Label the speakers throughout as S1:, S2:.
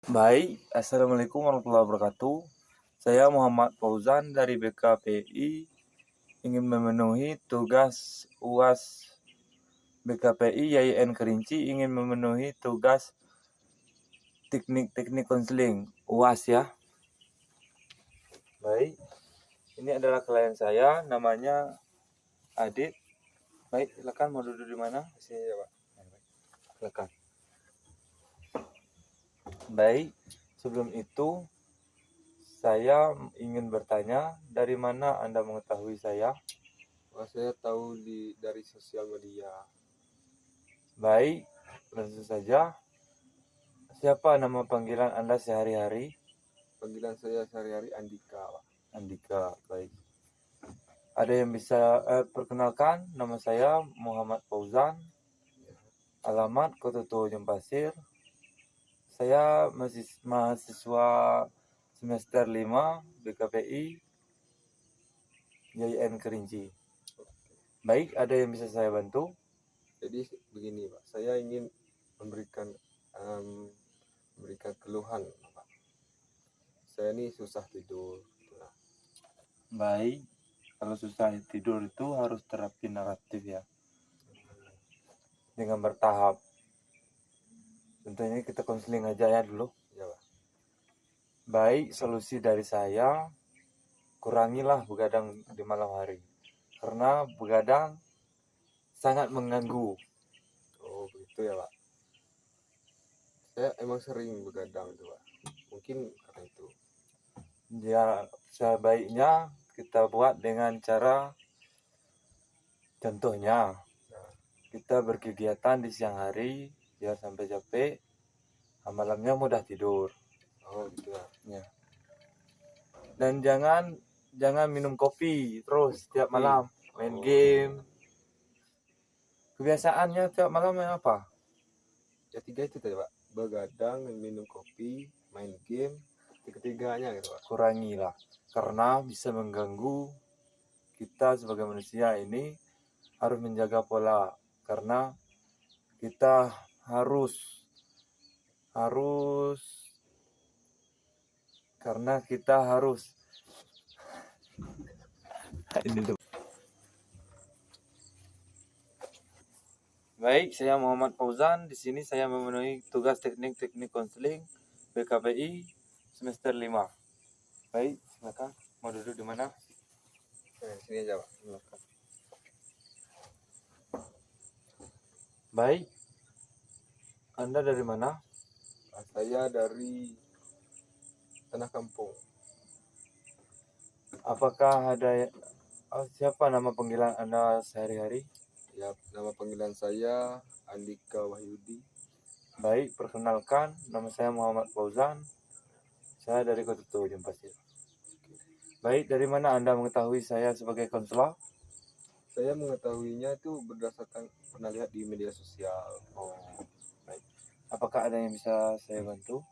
S1: Baik, Assalamualaikum warahmatullahi wabarakatuh. Saya Muhammad Fauzan dari BKPI ingin memenuhi tugas UAS BKPI YIN Kerinci ingin memenuhi tugas teknik konseling UAS ya. Baik, ini adalah klien saya, namanya Adit. Baik, silakan mau duduk di mana? Di sini ya Pak. Silakan. Baik, sebelum itu saya ingin bertanya, dari mana Anda mengetahui saya?
S2: Saya tahu dari sosial media.
S1: Baik, langsung saja. Siapa nama panggilan Anda sehari-hari?
S2: Panggilan saya sehari-hari Andika, Pak.
S1: Andika, baik. Ada yang bisa perkenalkan? Nama saya Muhammad Fauzan. Alamat Kota Tua Ujung Pasir. Saya mahasiswa semester 5 BKPI YIN Kerinci. Baik, ada yang bisa saya bantu?
S2: Jadi begini, Pak. Saya ingin memberikan keluhan, Pak. Saya ini susah tidur.
S1: Baik, kalau susah tidur itu harus terapi naratif ya, dengan bertahap. Tentunya kita konseling aja ya dulu.
S2: Ya, Pak.
S1: Baik, solusi dari saya, kurangilah begadang di malam hari. Karena begadang sangat mengganggu.
S2: Oh, begitu ya, Pak. Saya emang sering begadang itu, Pak. Mungkin karena itu.
S1: Ya, sebaiknya kita buat dengan cara, contohnya, kita berkegiatan di siang hari biar sampai capek, malamnya mudah tidur.
S2: Oh, gitu ya.
S1: Ya. Dan jangan minum kopi terus tiap malam, main game. Kebiasaannya tiap malam main apa?
S2: Ya, 3 itu tadi, Pak. Begadang, minum kopi, main game, ketiganya gitu, Pak.
S1: Kurangilah, karena bisa mengganggu kita sebagai manusia ini. Harus menjaga pola, karena kita harus ini tuh. Baik, saya Muhammad Fauzan. Di sini saya memenuhi tugas teknik konseling BKPI semester 5. Baik, silakan. Mau duduk di mana?
S2: Sini aja, Pak.
S1: Silakan. Baik. Anda dari mana?
S2: Saya dari Tanah Kampung.
S1: Apakah ada siapa nama panggilan Anda sehari-hari?
S2: Ya, nama panggilan saya Andika Wahyudi.
S1: Baik, perkenalkan, nama saya Muhammad Fauzan. Saya dari Kota Tua Ujung Pasir. Baik, dari mana Anda mengetahui saya sebagai konselor?
S2: Saya mengetahuinya itu berdasarkan pernah lihat di media sosial.
S1: Oh, baik. Apakah ada yang bisa saya bantu?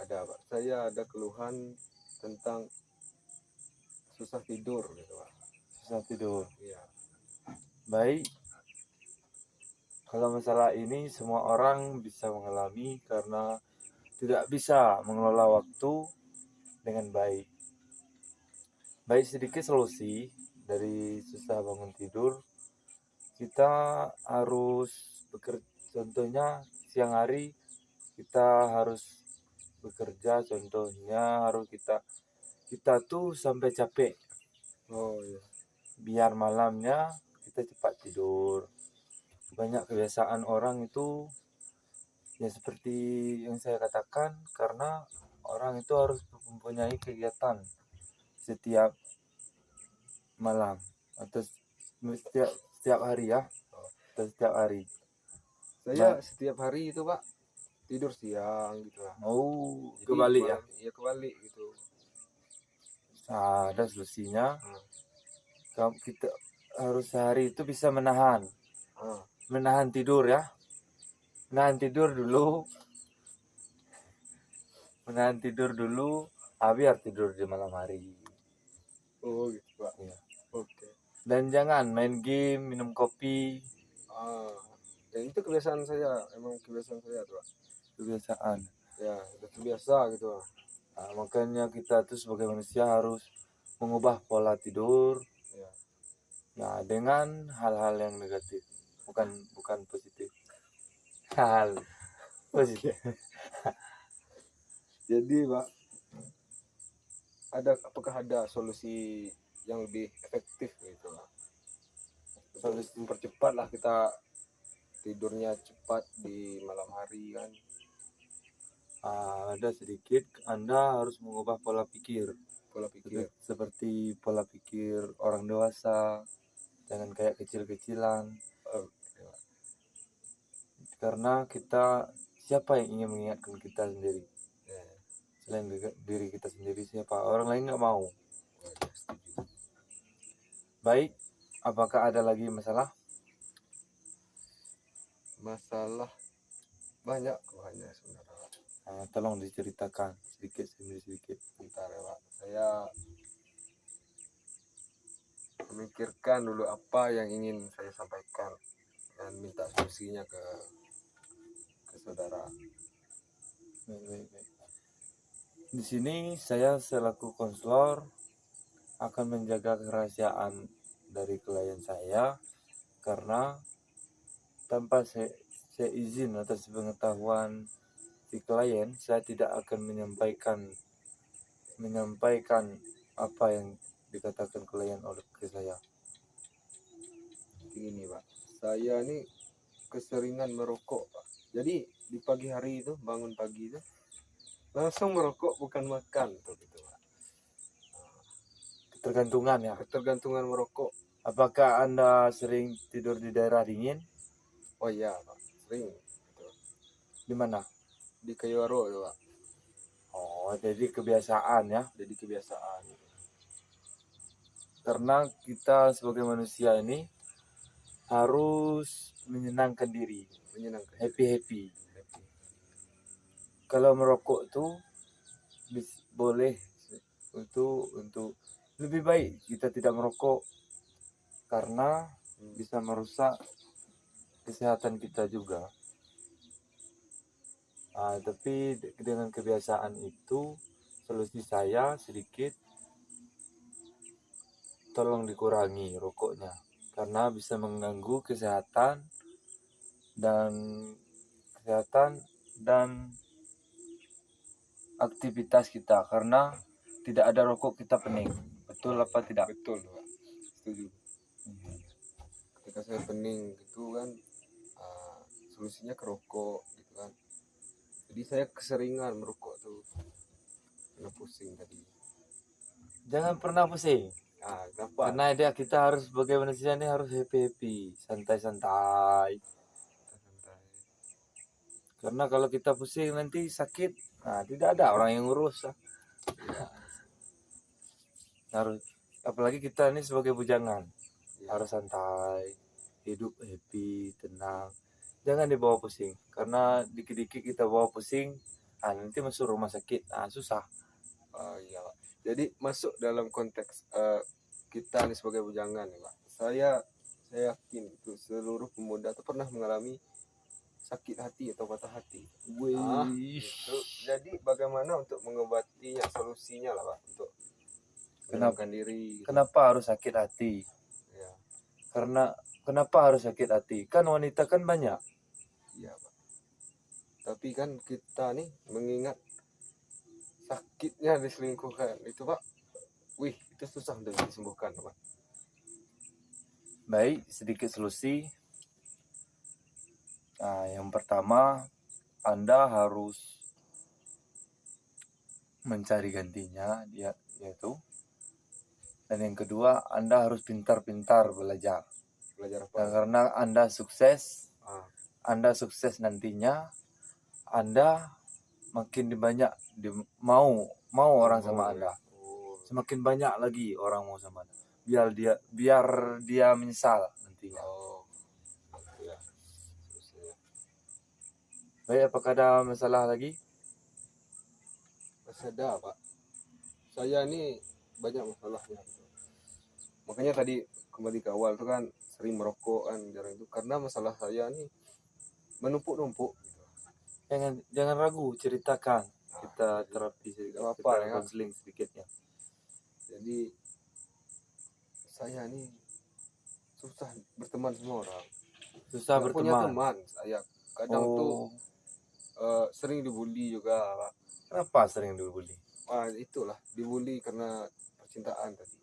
S2: Ada, Pak. Saya ada keluhan tentang susah tidur gitu, Pak.
S1: Susah tidur.
S2: Iya.
S1: Baik. Kalau masalah ini semua orang bisa mengalami karena tidak bisa mengelola waktu dengan baik. Baik, sedikit solusi dari susah bangun tidur. Kita harus bekerja, contohnya siang hari kita harus bekerja, contohnya harus kita tuh sampai capek.
S2: Oh iya.
S1: Biar malamnya kita cepat tidur. Banyak kebiasaan orang itu ya seperti yang saya katakan, karena orang itu harus mempunyai kegiatan setiap malam atau setiap hari ya, atau setiap hari.
S2: Saya setiap hari itu, Pak, tidur siang gitu lah.
S1: Oh,
S2: Jadi
S1: kebalik ya?
S2: Iya, kebalik gitu.
S1: Ada solusinya. Kita harus sehari itu bisa menahan tidur ya. Menahan tidur dulu, biar tidur di malam hari.
S2: Oh gitu, Pak.
S1: Ya.
S2: Oke.
S1: Dan jangan main game, minum kopi.
S2: Dan itu kebiasaan saya, emang kebiasaan saya tuh, Pak.
S1: Kebiasaan.
S2: Ya udah terbiasa gitu.
S1: Nah, makanya kita tuh sebagai manusia harus mengubah pola tidur
S2: Ya.
S1: nah dengan hal-hal yang negatif, bukan bukan positif. Hal positif.
S2: Jadi Pak, apakah ada solusi yang lebih efektif gitu Pak? Untuk
S1: Solusi
S2: mempercepat lah kita tidurnya cepat di malam hari kan.
S1: ada sedikit Anda harus mengubah pola pikir.
S2: Pola pikir.
S1: Seperti pola pikir orang dewasa, jangan kayak kecil-kecilan.
S2: Ya.
S1: Karena siapa yang ingin mengingatkan kita sendiri?
S2: Ya.
S1: Selain diri kita sendiri, siapa? Orang lain nggak mau.
S2: Ya, setuju.
S1: Baik, apakah ada lagi masalah?
S2: Masalah banyak hanya sebenarnya.
S1: Nah, tolong diceritakan sedikit demi sedikit.
S2: Bentar ya Pak, saya memikirkan dulu apa yang ingin saya sampaikan dan minta solusinya ke saudara.
S1: Baik. Di sini saya selaku konselor akan menjaga kerahasiaan dari klien saya karena tanpa saya izin atas pengetahuan si klien, saya tidak akan menyampaikan apa yang dikatakan klien oleh ke saya.
S2: Ini Pak, saya ini keseringan merokok Pak. Jadi di pagi hari itu bangun pagi itu langsung merokok bukan makan tuh gitu Pak.
S1: Ketergantungan ya.
S2: Ketergantungan merokok.
S1: Apakah Anda sering tidur di daerah dingin?
S2: Oh iya Pak, sering gitu.
S1: Di mana?
S2: Di Kayuaro tuh Pak.
S1: Oh, jadi kebiasaan ya.
S2: Jadi kebiasaan.
S1: Karena kita sebagai manusia ini harus menyenangkan diri,
S2: Menyenangkan.
S1: happy. Kalau merokok tuh boleh untuk lebih baik kita tidak merokok karena bisa merusak kesehatan kita juga. Tapi dengan kebiasaan itu solusi saya sedikit, tolong dikurangi rokoknya karena bisa mengganggu kesehatan dan aktivitas kita karena tidak ada rokok kita pening. Betul apa tidak?
S2: Betul Pak, setuju. Ketika saya pening gitu kan, solusinya ke rokok gitu kan. Jadi saya keseringan merokok tuh, kena pusing tadi.
S1: Jangan pernah pusing.
S2: Kenapa?
S1: Karena kita harus sebagai manusia ini harus happy, santai. Karena kalau kita pusing nanti sakit, tidak ada orang yang ngurus. Harus, apalagi kita ini sebagai bujangan, harus santai, hidup happy, tenang. Jangan dibawa pusing, karena dikit-dikit kita bawa pusing, nanti masuk rumah sakit, susah.
S2: Iya Pak. Jadi masuk dalam konteks kita nih sebagai bujangan nih Pak. Saya yakin itu seluruh pemuda itu pernah mengalami sakit hati atau patah hati. Gitu. Jadi bagaimana untuk mengobatinya, solusinya lah Pak, untuk menenangkan diri.
S1: Kenapa harus sakit hati?
S2: Ya.
S1: Karena kenapa harus sakit hati? Kan wanita kan banyak.
S2: Iya Pak. Tapi kan kita nih mengingat sakitnya diselingkuhkan itu Pak. Wih, itu susah untuk disembuhkan Pak.
S1: Baik, sedikit solusi. Yang pertama, Anda harus mencari gantinya, yaitu. Dan yang kedua, Anda harus pintar-pintar belajar.
S2: Belajar apa?
S1: Karena Anda sukses nantinya, Anda makin banyak mau orang sama Anda. Semakin banyak lagi orang mau sama Anda. Biar dia menyesal nantinya.
S2: Ya.
S1: Baik, apakah ada masalah lagi?
S2: Masih ada Pak. Saya ini banyak masalahnya. Makanya tadi kembali ke awal itu kan sering merokok kan jarang itu karena masalah saya nih menumpuk-numpuk gitu.
S1: jangan ragu, ceritakan.
S2: Nah,
S1: Kita
S2: jadi
S1: terapi sedikit,
S2: nggak
S1: kita
S2: apa-apa ya.
S1: konseling sedikit ya.
S2: Jadi saya nih susah berteman sama orang.
S1: Susah
S2: Nggak punya
S1: berteman.
S2: teman saya. Kadang tuh
S1: Oh,
S2: sering dibully juga, Pak.
S1: kenapa sering dibully?
S2: Itulah dibully karena percintaan tadi.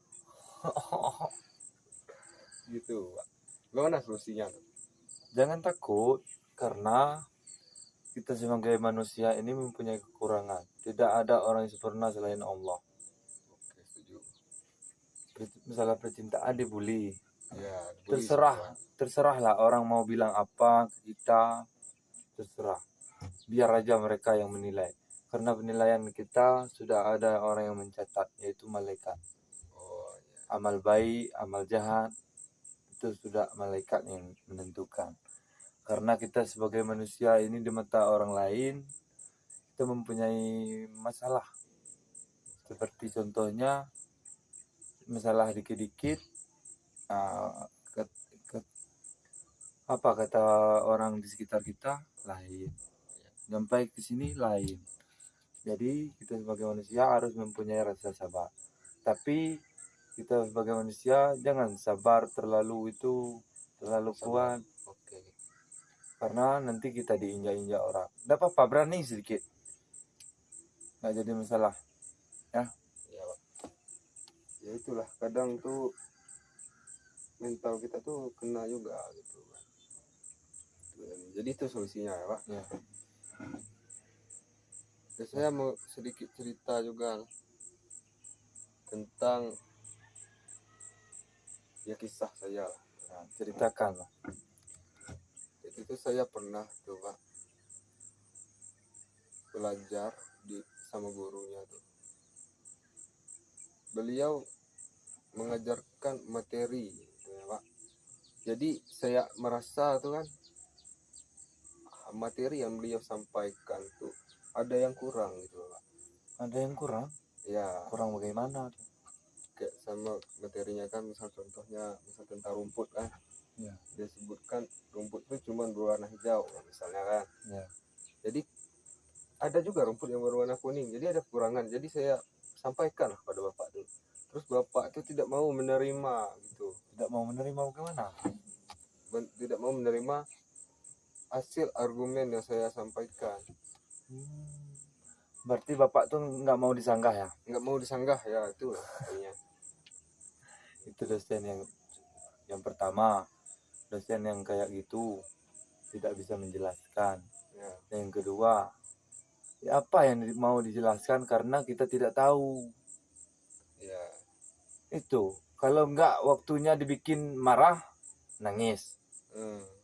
S2: Gitu, Pak. Gimana solusinya?
S1: Jangan takut, karena kita sebagai manusia ini mempunyai kekurangan. Tidak ada orang yang sempurna selain Allah.
S2: Oke, setuju.
S1: Masalah percintaan dibully.
S2: Ya, dibully semua.
S1: Terserahlah orang mau bilang apa ke kita, terserah. Biar aja mereka yang menilai. Karena penilaian kita sudah ada orang yang mencatat, yaitu malaikat.
S2: Oh, ya.
S1: Amal baik, amal jahat, itu sudah malaikat yang menentukan. Karena kita sebagai manusia ini di mata orang lain, kita mempunyai masalah. Seperti contohnya, masalah dikit-dikit, ah, apa kata orang di sekitar kita lain, sampai ke sini lain. Jadi kita sebagai manusia harus mempunyai rasa sabar, tapi kita sebagai manusia jangan sabar terlalu
S2: Sabar.
S1: kuat,
S2: Oke.
S1: karena nanti kita diinjak-injak orang. Tidak apa-apa, berani sedikit, nggak jadi masalah ya.
S2: Ya, Pak. Ya itulah kadang tuh mental kita tuh kena juga gitu, Pak. Jadi itu solusinya ya, Pak.
S1: Ya.
S2: Dan saya mau sedikit cerita juga tentang ya kisah saya lah.
S1: Nah, ceritakan lah.
S2: Jadi itu saya pernah tuh, Pak, belajar sama gurunya tuh. Beliau mengajarkan materi gitu ya, Pak. Jadi saya merasa tuh kan materi yang beliau sampaikan tuh ada yang kurang gitu, Pak.
S1: Ada yang kurang
S2: Ya,
S1: bagaimana tuh?
S2: kayak sama materinya kan, misal contohnya misal tentang rumput kan.
S1: Ya.
S2: Dia sebutkan rumput itu cuma berwarna hijau misalnya kan.
S1: Ya.
S2: Jadi ada juga rumput yang berwarna kuning. Jadi ada kekurangan. Jadi saya sampaikan kepada bapak dulu. Terus bapak itu tidak mau menerima gitu.
S1: Tidak mau menerima bagaimana?
S2: Tidak mau menerima hasil argumen yang saya sampaikan.
S1: Berarti bapak tuh nggak mau disanggah ya?
S2: Nggak mau disanggah ya, itu artinya.
S1: Itu dosen yang pertama, dosen yang kayak gitu tidak bisa menjelaskan.
S2: Ya.
S1: Yang kedua, ya apa yang mau dijelaskan karena kita tidak tahu.
S2: Ya.
S1: Itu kalau nggak waktunya dibikin marah, nangis.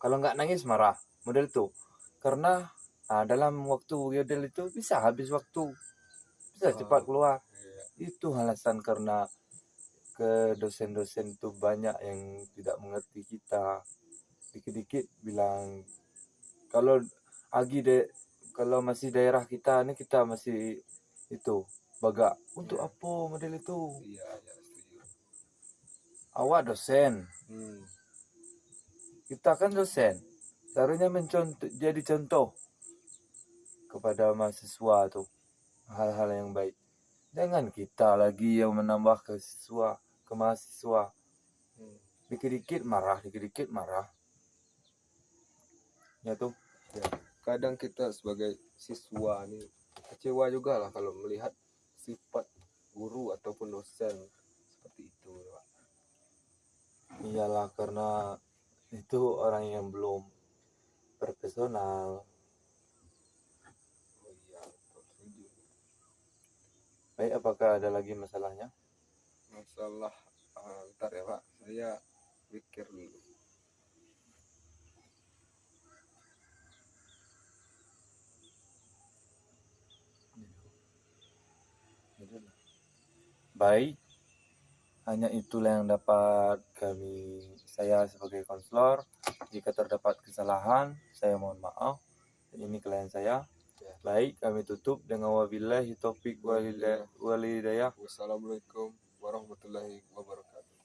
S1: Kalau nggak nangis marah, model itu. Karena dalam waktu model itu bisa habis waktu, bisa cepat keluar.
S2: Ya.
S1: Itu alasan karena ke dosen-dosen itu banyak yang tidak mengerti kita. Dikit-dikit bilang kalau kalau masih daerah kita ini kita masih itu baga untuk
S2: Ya.
S1: apa model itu.
S2: Iya, ya, setuju.
S1: Awak dosen, kita kan dosen, seharusnya jadi contoh kepada mahasiswa tuh hal-hal yang baik. Jangan kita lagi yang menambah ke mahasiswa. Dikit-dikit marah. Ya tuh.
S2: Ya. Kadang kita sebagai siswa nih kecewa juga lah kalau melihat sifat guru ataupun dosen seperti itu, Pak.
S1: Iyalah, karena itu orang yang belum profesional.
S2: Oh iya, setuju.
S1: Baik, apakah ada lagi masalahnya?
S2: Masalah bentar ya, Pak, saya pikir dulu.
S1: Baik, hanya itulah yang dapat saya sebagai konselor. Jika terdapat kesalahan, saya mohon maaf. Ini klien saya.
S2: Ya.
S1: Baik, kami tutup dengan wabillahi taufik walhidayah.
S2: Wassalamualaikum warahmatullahi wabarakatuh.